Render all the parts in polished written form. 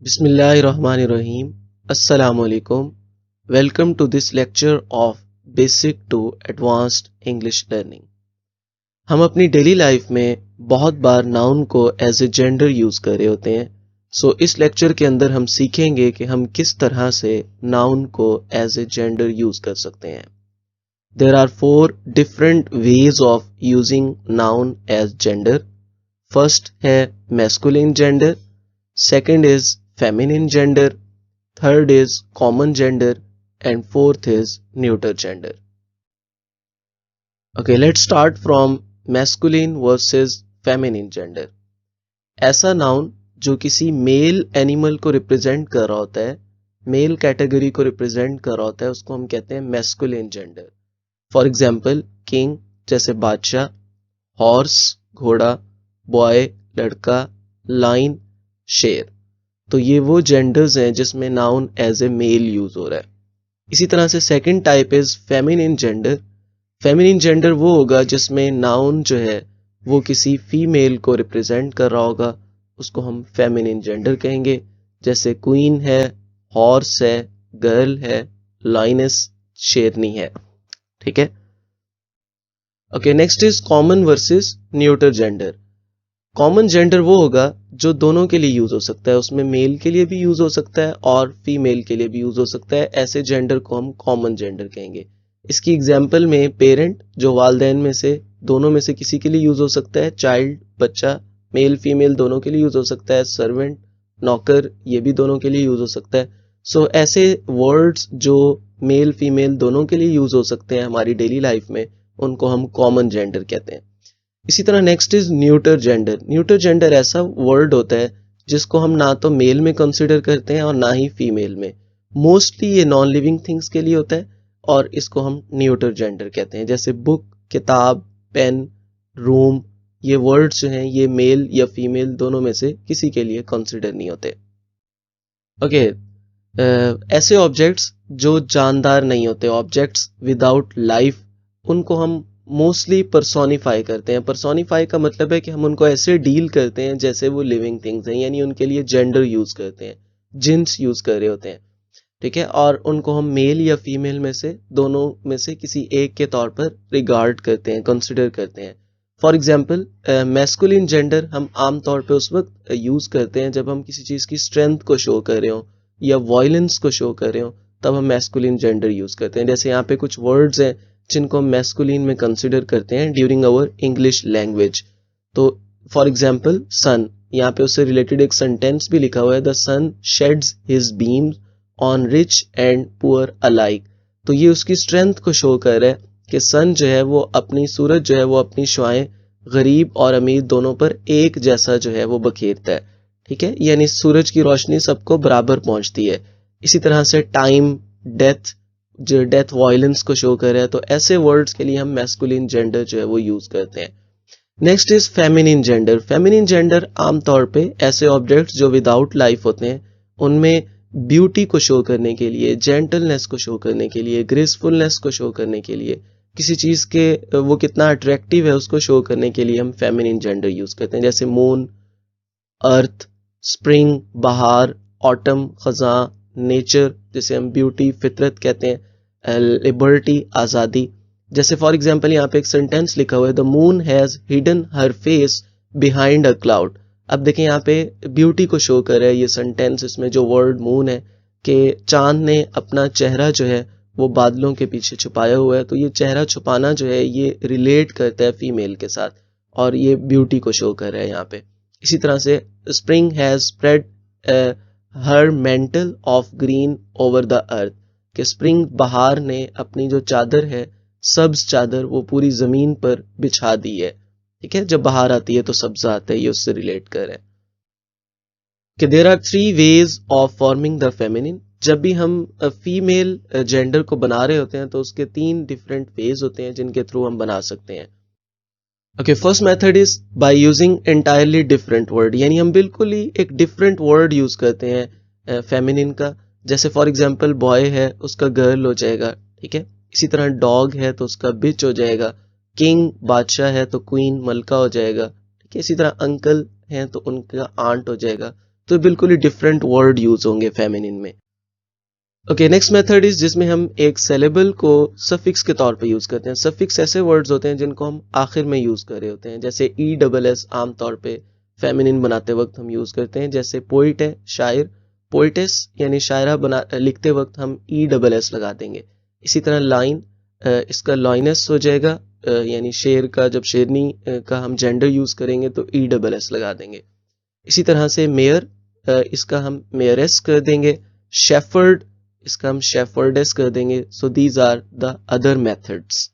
Bismillahirrahmanirrahim. Assalamu alaikum. Welcome to this lecture of Basic to Advanced English Learning. हम अपनी daily life में बहुत बार noun को as a gender use कर रहे होते हैं। इस लेक्चर के अंदर हम सीखेंगे कि हम किस तरह से नाउन को एज ए जेंडर यूज कर सकते हैं। There are four different ways of using noun as gender. First है masculine gender, second is feminine gender, third is common gender, and fourth is neuter gender. Okay, let's start from masculine versus feminine gender. ऐसा noun जो किसी mail animal को represent कर रहा होता है, male category को रिप्रेजेंट कर रहा होता है, उसको हम कहते हैं masculine gender. For example king जैसे बादशाह, हॉर्स घोड़ा, बॉय लड़का, लाइन शेर। तो ये वो जेंडर्स हैं जिसमें noun as a male use हो रहा है। इसी तरह से second type is feminine gender. Feminine gender वो होगा जिसमें नाउन जो है वो किसी फीमेल को रिप्रेजेंट कर रहा होगा, उसको हम फेमिनिन जेंडर कहेंगे। जैसे क्वीन है, हॉर्स है, गर्ल है, लाइनस शेरनी है। ठीक है। Okay, next is common versus neuter gender. Common gender वो होगा जो दोनों के लिए यूज हो सकता है, उसमें मेल के लिए भी यूज हो सकता है और फीमेल के लिए भी यूज हो सकता है। ऐसे जेंडर को हम कॉमन जेंडर कहेंगे। इसकी एग्जाम्पल में पेरेंट जो वालदैन में से दोनों में से किसी के लिए यूज हो सकता है, चाइल्ड बच्चा मेल फीमेल दोनों के लिए यूज हो सकता है, सर्वेंट नौकर ये भी दोनों के लिए यूज हो सकता है। ऐसे वर्ड्स जो मेल फीमेल दोनों के लिए यूज हो सकते हैं हमारी डेली लाइफ में, उनको हम कॉमन जेंडर कहते हैं। इसी तरह next is neuter gender. Neuter gender ऐसा वर्ड होता है जिसको हम ना तो मेल में कंसिडर करते हैं और ना ही फीमेल में। मोस्टली ये नॉन लिविंग थिंग्स के लिए होता है और इसको हम न्यूटर जेंडर कहते हैं। जैसे बुक, किताब, पेन, रूम, ये वर्ड्स जो हैं ये मेल या फीमेल दोनों में से किसी के लिए कंसिडर नहीं होते। ओके, ऐसे ऑब्जेक्ट्स जो जानदार नहीं होते, ऑब्जेक्ट्स विदाउट लाइफ, उनको हम मोस्टली पर्सोनिफाई करते हैं। पर्सोनिफाई का मतलब है कि हम उनको ऐसे डील करते हैं जैसे वो लिविंग थिंग्स हैं, यानी उनके लिए जेंडर यूज करते हैं, जिन्स यूज कर रहे होते हैं। ठीक है, और उनको हम मेल या फीमेल में से दोनों में से किसी एक के तौर पर रिगार्ड करते हैं, कंसिडर करते हैं। फॉर एग्जाम्पल मैस्कुलिन जेंडर हम आमतौर पर उस वक्त यूज करते हैं जब हम किसी चीज की स्ट्रेंथ को शो कर रहे हो या वॉयलेंस को शो कर रहे हो, तब हम मैस्कुलिन जेंडर यूज करते हैं। जैसे यहाँ पे कुछ वर्ड्स हैं जिनको हम मैस्कुलिन में कंसिडर करते हैं ड्यूरिंग आवर इंग्लिश लैंग्वेज। तो फॉर एग्जाम्पल सन, यहाँ पे उससे रिलेटेड एक सेंटेंस भी लिखा हुआ है, the sun sheds his beams on rich and poor alike. तो ये उसकी स्ट्रेंथ को शो कर रहा है कि सन जो है वो अपनी सूरज जो है वो अपनी शुआएं गरीब और अमीर दोनों पर एक जैसा जो है वो बखेरता है। ठीक है, यानी सूरज की रोशनी सबको बराबर पहुंचती है। इसी तरह से टाइम, डेथ, जो डेथ वायलेंस को शो कर रहा है। तो ऐसे वर्ड्स के लिए हम मैस्कुलिन जेंडर जो है वो यूज करते हैं। Next is feminine gender. Feminine gender आमतौर पे ऐसे ऑब्जेक्ट्स जो विदाउट लाइफ होते हैं उनमें ब्यूटी को शो करने के लिए, जेंटलनेस को शो करने के लिए, ग्रेसफुलनेस को शो करने के लिए, किसी चीज के वो कितना अट्रैक्टिव है उसको शो करने के लिए हम फेमिनिन जेंडर यूज करते हैं। जैसे मून, अर्थ, स्प्रिंग बहार, ऑटम खजां, नेचर जिसे हम ब्यूटी फितरत कहते हैं, लिबर्टी आज़ादी। जैसे फॉर एग्जाम्पल यहाँ पे एक सेंटेंस लिखा हुआ है, the moon has hidden her face behind a cloud. अब देखें यहाँ पे ब्यूटी को शो कर रहा है ये सेंटेंस, इसमें जो वर्ड मून है कि चांद ने अपना चेहरा जो है वो बादलों के पीछे छुपाया हुआ है। तो ये चेहरा छुपाना जो है ये रिलेट करता है फीमेल के साथ और ये ब्यूटी को शो कर रहा है यहाँ पे। इसी तरह से spring has spread her mental of green over the earth, कि स्प्रिंग बहार ने अपनी जो चादर है, सब्ज चादर, वो पूरी जमीन पर बिछा दी है। ठीक है, जब बहार आती है तो सब्जा आता है, ये उससे रिलेट कर रहे हैं कि there are three ways of forming the feminine. जब भी हम फीमेल जेंडर को बना रहे होते हैं तो उसके तीन डिफरेंट वेज होते हैं जिनके थ्रू हम बना सकते हैं। Okay, first method is by using entirely different word, यानी हम बिल्कुल ही एक डिफरेंट वर्ड यूज करते हैं फेमिनिन का। जैसे फॉर एग्जांपल बॉय है उसका गर्ल हो जाएगा। ठीक है, इसी तरह डॉग है तो उसका बिच हो जाएगा, किंग बादशाह है तो क्वीन मलका हो जाएगा। ठीक है, इसी तरह अंकल हैं तो उनका आंट हो जाएगा। तो बिल्कुल ही डिफरेंट वर्ड यूज होंगे फेमिनिन में। ओके, नेक्स्ट मेथड इज जिसमें हम एक सेलेबल को सफिक्स के तौर पे यूज करते हैं। सफिक्स ऐसे वर्ड्स होते हैं जिनको हम आखिर में यूज कर रहे होते हैं, जैसे ई डबल एस आमतौर पे फेमिनिन बनाते वक्त हम यूज करते हैं। जैसे पोइट है शायर, पोइटेस यानी शायरा बना लिखते वक्त हम ई डबल एस लगा देंगे। इसी तरह लाइन, इसका लॉइनेस हो जाएगा, यानी शेर का जब शेरनी का हम जेंडर यूज करेंगे तो ई डबल एस लगा देंगे। इसी तरह से मेयर, इसका हम मेयरेस कर देंगे। शेफर्ड, इसका हम शेफर्डेस कर देंगे। So these are the other methods.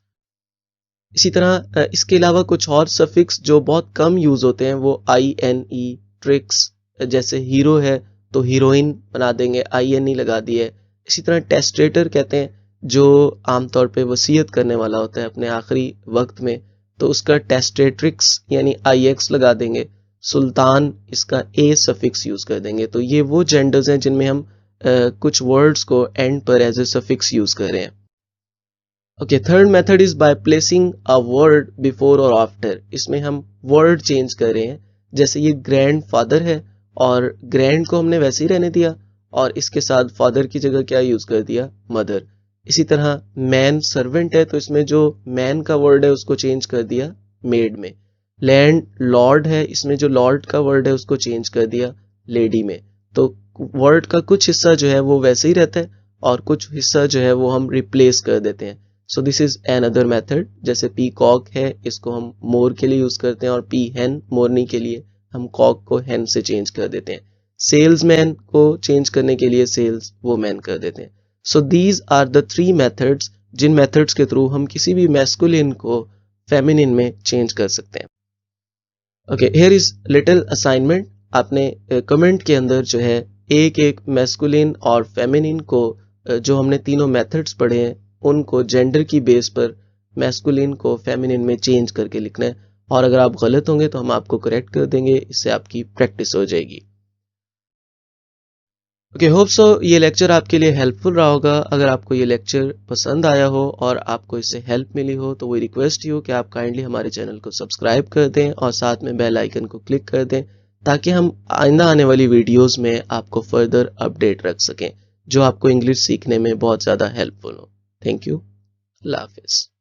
इसी तरह इसके अलावा कुछ और सफिक्स जो बहुत कम यूज होते हैं वो आई एन ई, ट्रिक्स, जैसे हीरो है तो हीरोइन बना देंगे, आई एन ई लगा दिए। इसी तरह टेस्टेटर कहते हैं जो आमतौर पे वसीयत करने वाला होता है अपने आखिरी वक्त में, तो उसका टेस्टेट्रिक्स यानी आई एक्स लगा देंगे। सुल्तान, इसका ए सफिक्स यूज कर देंगे। तो ये वो जेंडर्स हैं जिनमें हम कुछ वर्ड्स को एंड पर एज ए सफिक्स यूज कर रहे हैं। Okay, third method is by placing a word before और आफ्टर। इसमें हम वर्ड चेंज कर रहे हैं। जैसे ये ग्रैंड फादर है और ग्रैंड को हमने वैसे ही रहने दिया और इसके साथ फादर की जगह क्या यूज कर दिया, मदर। इसी तरह मैन सर्वेंट है तो इसमें जो मैन का वर्ड है उसको चेंज कर दिया मेड में। लैंड लॉर्ड है, इसमें जो लॉर्ड का वर्ड है उसको चेंज कर दिया लेडी में। तो वर्ड का कुछ हिस्सा जो है वो वैसे ही रहता है और कुछ हिस्सा जो है वो हम रिप्लेस कर देते हैं। So this is an other method. जैसे पी कॉक है, इसको हम मोर के लिए यूज करते हैं और पी हैन मोरनी के लिए हम कॉक को हैन से चेंज कर देते हैं। सेल्समैन को चेंज करने के लिए सेल्स वो मैन कर देते हैं। So these are the three methods जिन मेथड्स के थ्रू हम किसी भी मैस्कुलिन को फेमिनिन में चेंज कर सकते हैं। Okay, here is little assignment. आपने कमेंट के अंदर जो है एक एक मैस्कुलिन और फेमिनिन को जो हमने तीनों मेथड्स पढ़े हैं उनको जेंडर की बेस पर मैस्कुलिन को फेमिनिन में चेंज करके लिखना है और अगर आप गलत होंगे तो हम आपको करेक्ट कर देंगे, इससे आपकी प्रैक्टिस हो जाएगी। ओके, होप सो ये लेक्चर आपके लिए हेल्पफुल रहा होगा। अगर आपको ये लेक्चर पसंद आया हो और आपको इससे हेल्प मिली हो तो वो रिक्वेस्ट ही हो कि आप काइंडली हमारे चैनल को सब्सक्राइब कर दें और साथ में बेल आइकन को क्लिक कर दें ताकि हम आइंदा आने वाली वीडियोस में आपको फर्दर अपडेट रख सकें जो आपको इंग्लिश सीखने में बहुत ज़्यादा हेल्पफुल हो। Thank you. अल्लाह हाफिज़।